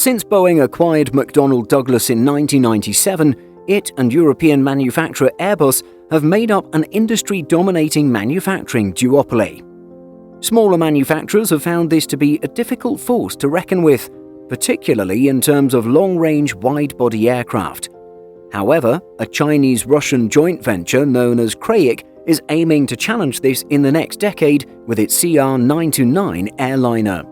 Since Boeing acquired McDonnell Douglas in 1997, it and European manufacturer Airbus have made up an industry-dominating manufacturing duopoly. Smaller manufacturers have found this to be a difficult force to reckon with, particularly in terms of long-range wide-body aircraft. However, a Chinese-Russian joint venture known as CRAIC is aiming to challenge this in the next decade with its CR929 airliner.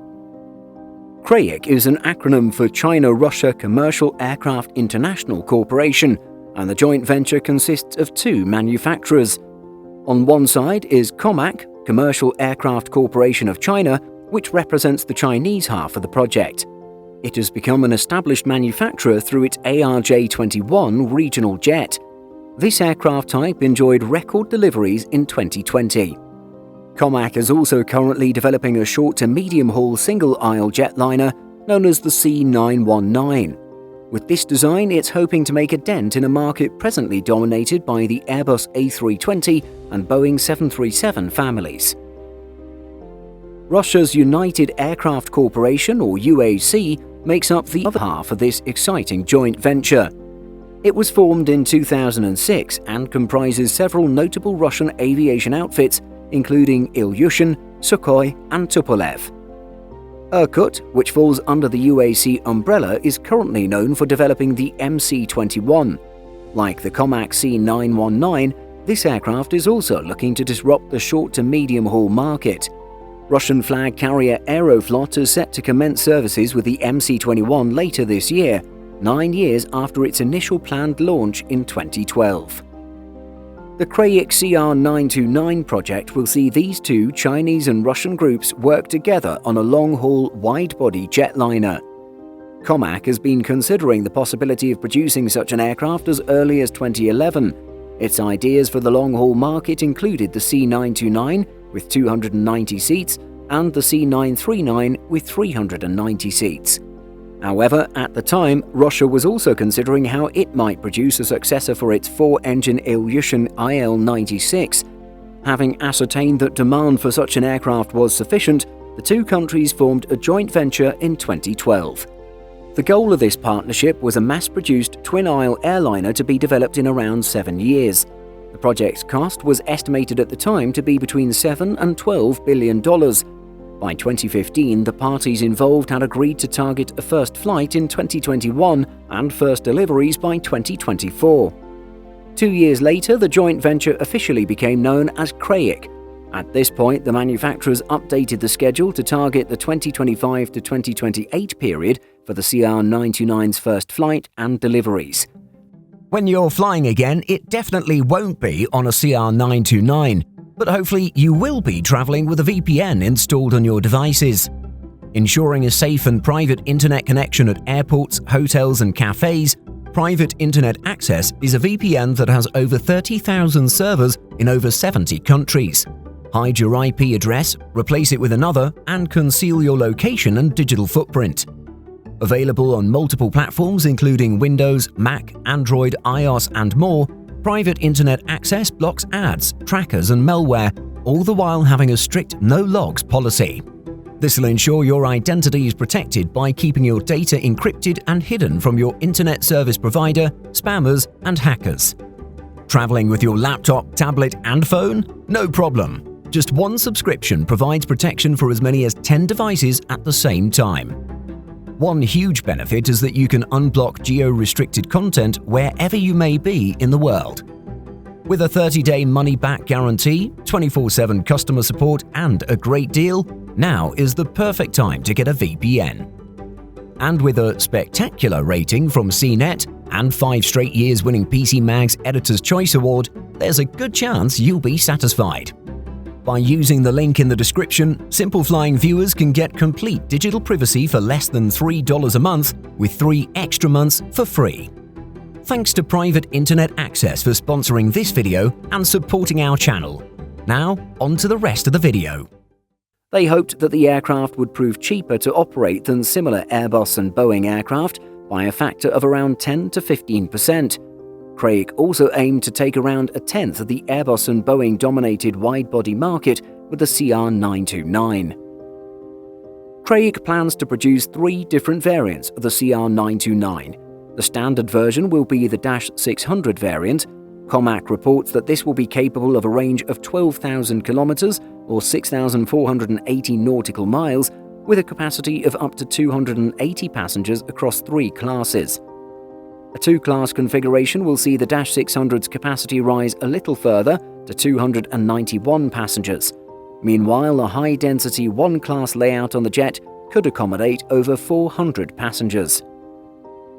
CRAIC is an acronym for China-Russia Commercial Aircraft International Corporation, and the joint venture consists of two manufacturers. On one side is COMAC, Commercial Aircraft Corporation of China, which represents the Chinese half of the project. It has become an established manufacturer through its ARJ-21 regional jet. This aircraft type enjoyed record deliveries in 2020. COMAC is also currently developing a short to medium-haul single-aisle jetliner known as the CR919. With this design, it's hoping to make a dent in a market presently dominated by the Airbus A320 and Boeing 737 families. Russia's United Aircraft Corporation, or UAC, makes up the other half of this exciting joint venture. It was formed in 2006 and comprises several notable Russian aviation outfits, including Ilyushin, Sukhoi, and Tupolev. Irkut, which falls under the UAC umbrella, is currently known for developing the MC-21. Like the COMAC C919, this aircraft is also looking to disrupt the short to medium-haul market. Russian flag carrier Aeroflot is set to commence services with the MC-21 later this year, 9 years after its initial planned launch in 2012. The CRAIC CR929 project will see these two Chinese and Russian groups work together on a long-haul, wide-body jetliner. COMAC has been considering the possibility of producing such an aircraft as early as 2011. Its ideas for the long-haul market included the C929 with 290 seats and the C939 with 390 seats. However, at the time, Russia was also considering how it might produce a successor for its four-engine Ilyushin IL-96. Having ascertained that demand for such an aircraft was sufficient, the two countries formed a joint venture in 2012. The goal of this partnership was a mass-produced twin-aisle airliner to be developed in around 7 years. The project's cost was estimated at the time to be between $7 and $12 billion. By 2015, the parties involved had agreed to target a first flight in 2021 and first deliveries by 2024. 2 years later, the joint venture officially became known as CRAIC. At this point, the manufacturers updated the schedule to target the 2025 to 2028 period for the CR929's first flight and deliveries. When you're flying again, it definitely won't be on a CR929. But hopefully you will be traveling with a VPN installed on your devices. Ensuring a safe and private internet connection at airports, hotels and cafes, Private Internet Access is a VPN that has over 30,000 servers in over 70 countries. Hide your IP address, replace it with another, and conceal your location and digital footprint. Available on multiple platforms including Windows, Mac, Android, iOS and more, Private Internet Access blocks ads, trackers and malware, all the while having a strict no-logs policy. This will ensure your identity is protected by keeping your data encrypted and hidden from your internet service provider, spammers and hackers. Traveling with your laptop, tablet and phone? No problem. Just one subscription provides protection for as many as 10 devices at the same time. One huge benefit is that you can unblock geo-restricted content wherever you may be in the world. With a 30-day money-back guarantee, 24/7 customer support and a great deal, now is the perfect time to get a VPN. And with a spectacular rating from CNET and 5 straight years winning PC Mag's Editor's Choice Award, there's a good chance you'll be satisfied. By using the link in the description, Simple Flying viewers can get complete digital privacy for less than $3 a month, with 3 extra months for free. Thanks to Private Internet Access for sponsoring this video and supporting our channel. Now, on to the rest of the video. They hoped that the aircraft would prove cheaper to operate than similar Airbus and Boeing aircraft by a factor of around 10 to 15%. CRAIC also aimed to take around a tenth of the Airbus and Boeing-dominated wide-body market with the CR929. Craig plans to produce 3 different variants of the CR929. The standard version will be the -600 variant. Comac reports that this will be capable of a range of 12,000 kilometers or 6,480 nautical miles, with a capacity of up to 280 passengers across 3 classes. A 2-class configuration will see the -600's capacity rise a little further to 291 passengers. Meanwhile, a high-density 1-class layout on the jet could accommodate over 400 passengers.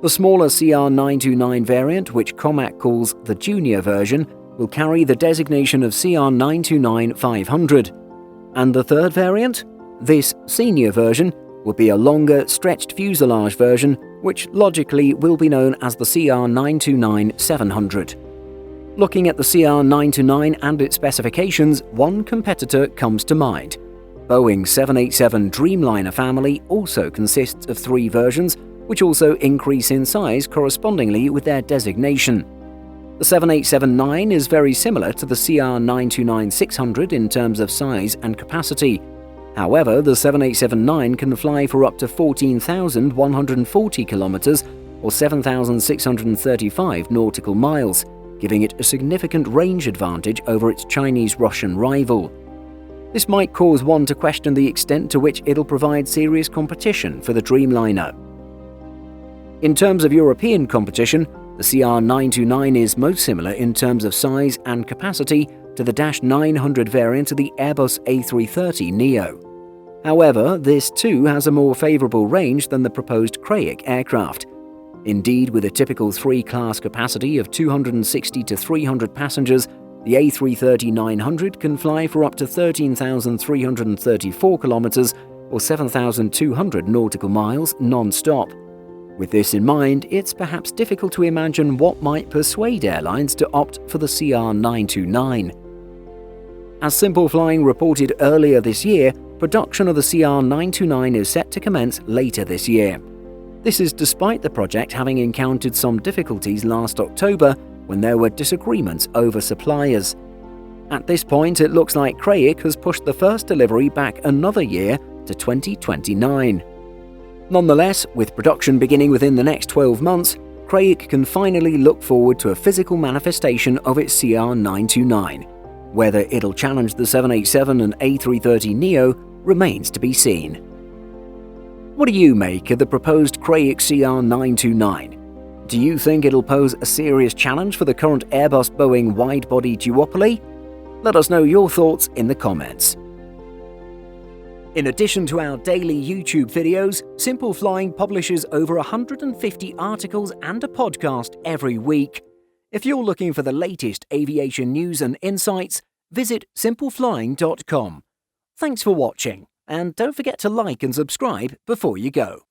The smaller CR929 variant, which Comac calls the junior version, will carry the designation of CR929-500. And the third variant? This senior version will be a longer, stretched fuselage version, which logically will be known as the CR929-700. Looking at the CR929 and its specifications, one competitor comes to mind. Boeing's 787 Dreamliner family also consists of 3 versions, which also increase in size correspondingly with their designation. The 787-9 is very similar to the CR929-600 in terms of size and capacity. However, the 787-9 can fly for up to 14,140 kilometers or 7,635 nautical miles, giving it a significant range advantage over its Chinese-Russian rival. This might cause one to question the extent to which it'll provide serious competition for the Dreamliner. In terms of European competition, the CR929 is most similar in terms of size and capacity to the -900 variant of the Airbus A330neo. However, this too has a more favourable range than the proposed Craig aircraft. Indeed, with a typical 3-class capacity of 260 to 300 passengers, the A330-900 can fly for up to 13,334 kilometers or 7,200 nautical miles non-stop. With this in mind, it's perhaps difficult to imagine what might persuade airlines to opt for the CR929. As Simple Flying reported earlier this year, production of the CR929 is set to commence later this year. This is despite the project having encountered some difficulties last October when there were disagreements over suppliers. At this point, it looks like Craig has pushed the first delivery back another year to 2029. Nonetheless, with production beginning within the next 12 months, Craig can finally look forward to a physical manifestation of its CR929. Whether it'll challenge the 787 and A330neo remains to be seen. What do you make of the proposed Craig CR929? Do you think it'll pose a serious challenge for the current Airbus-Boeing wide-body duopoly? Let us know your thoughts in the comments. In addition to our daily YouTube videos, Simple Flying publishes over 150 articles and a podcast every week. If you're looking for the latest aviation news and insights, visit simpleflying.com. Thanks for watching, and don't forget to like and subscribe before you go.